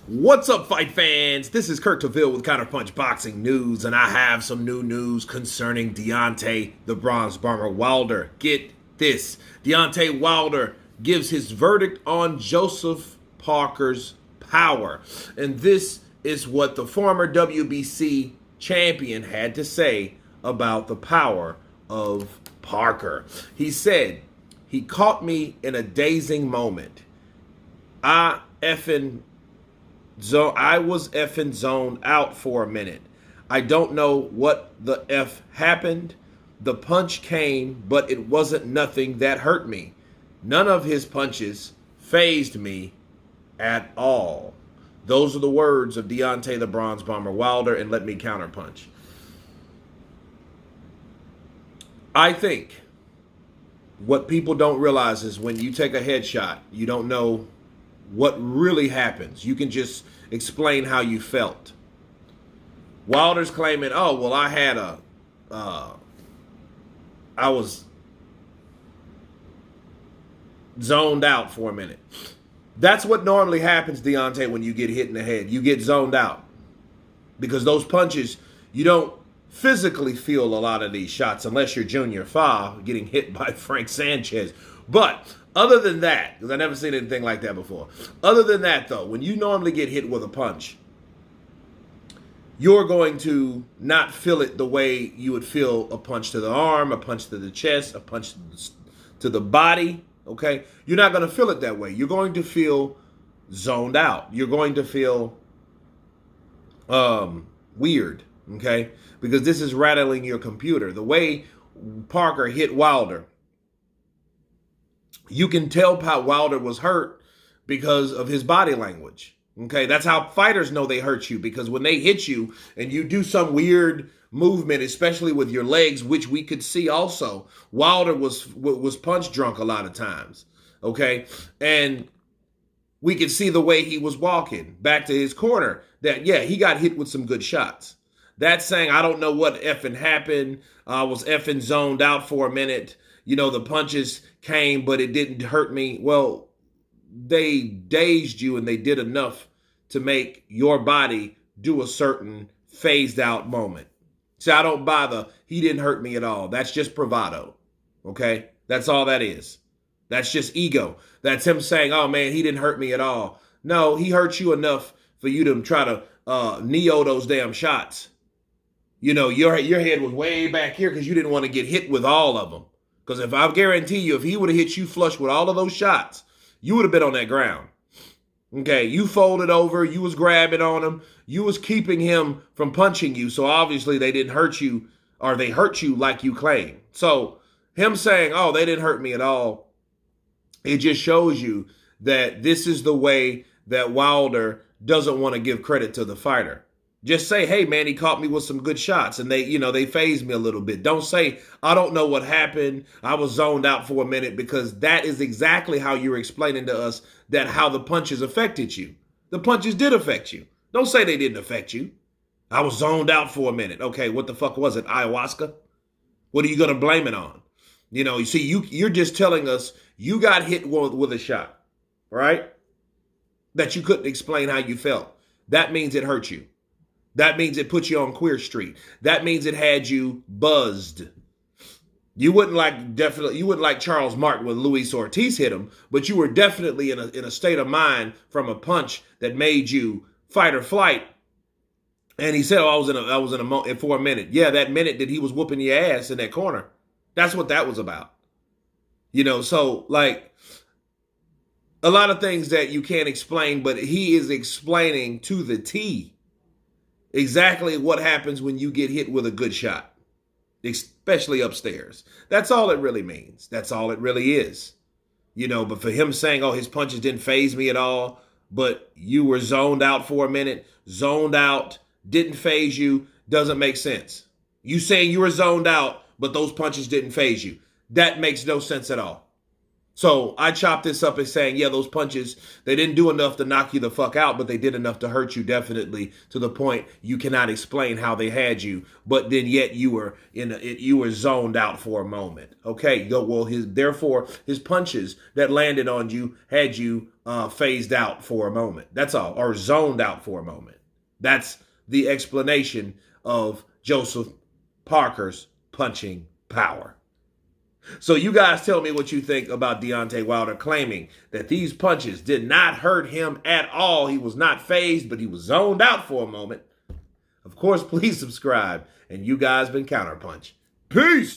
What's up, fight fans? This is Kurt Taville with Counterpunch Boxing News, and I have some new news concerning Deontay the Bronze Bomber Wilder. Get this. Deontay Wilder gives his verdict on Joseph Parker's power. And this is what the former WBC champion had to say about the power of Parker. He said, "He caught me in a dazing moment. I was effing zoned out for a minute. I don't know what the F happened. The punch came, but it wasn't nothing that hurt me. None of his punches fazed me at all." Those are the words of Deontay the Bronze Bomber Wilder, and let me counterpunch. I think what people don't realize is when you take a headshot, you don't know what really happens. You can just explain how you felt. Wilder's claiming, "Oh, well, I was zoned out for a minute." That's what normally happens, Deontay, when you get hit in the head. You get zoned out. Because those punches, you don't physically feel a lot of these shots unless you're Junior Fa getting hit by Frank Sanchez. But other than that, because I've never seen anything like that before. Other than that, though, when you normally get hit with a punch, you're going to not feel it the way you would feel a punch to the arm, a punch to the chest, a punch to the body, okay? You're not going to feel it that way. You're going to feel zoned out. You're going to feel weird, okay? Because this is rattling your computer. The way Parker hit Wilder, you can tell how Wilder was hurt because of his body language. Okay, that's how fighters know they hurt you, because when they hit you and you do some weird movement, especially with your legs, which we could see also, Wilder was punch drunk a lot of times. Okay, and we could see the way he was walking back to his corner that, yeah, he got hit with some good shots. That's saying, "I don't know what effing happened. I was effing zoned out for a minute. You know, the punches came, but it didn't hurt me." Well, they dazed you and they did enough to make your body do a certain phased out moment. See, I don't buy the "he didn't hurt me at all." That's just bravado, okay? That's all that is. That's just ego. That's him saying, "Oh, man, he didn't hurt me at all." No, he hurt you enough for you to try to neo those damn shots. You know, your head was way back here because you didn't want to get hit with all of them. Because if I guarantee you, if he would have hit you flush with all of those shots, you would have been on that ground. Okay, you folded over, you was grabbing on him, you was keeping him from punching you, so obviously they didn't hurt you, or they hurt you like you claim. So him saying, "Oh, they didn't hurt me at all," it just shows you that this is the way that Wilder doesn't want to give credit to the fighter. Just say, "Hey, man, he caught me with some good shots and they phased me a little bit." Don't say, "I don't know what happened. I was zoned out for a minute," because that is exactly how you're explaining to us that how the punches affected you. The punches did affect you. Don't say they didn't affect you. "I was zoned out for a minute." Okay, what the fuck was it? Ayahuasca? What are you going to blame it on? You know, you see, you're just telling us you got hit with a shot, right? That you couldn't explain how you felt. That means it hurt you. That means it put you on Queer Street. That means it had you buzzed. You wouldn't like Charles Martin when Luis Ortiz hit him, but you were definitely in a state of mind from a punch that made you fight or flight. And he said, "Oh, I was in a for a minute." Yeah, that minute that he was whooping your ass in that corner. That's what that was about. You know, so like a lot of things that you can't explain, but he is explaining to the T exactly what happens when you get hit with a good shot, especially upstairs. That's all it really means. That's all it really is. You know, but for him saying, "Oh, his punches didn't faze me at all," but you were zoned out for a minute, zoned out, didn't faze you, doesn't make sense. You saying you were zoned out, but those punches didn't faze you. That makes no sense at all. So I chopped this up as saying, yeah, those punches, they didn't do enough to knock you the fuck out, but they did enough to hurt you definitely to the point you cannot explain how they had you. But then yet you were zoned out for a moment. Okay, well, his punches that landed on you had you phased out for a moment. That's all, or zoned out for a moment. That's the explanation of Joseph Parker's punching power. So you guys tell me what you think about Deontay Wilder claiming that these punches did not hurt him at all. He was not phased, but he was zoned out for a moment. Of course, please subscribe. And you guys been Counterpunch. Peace!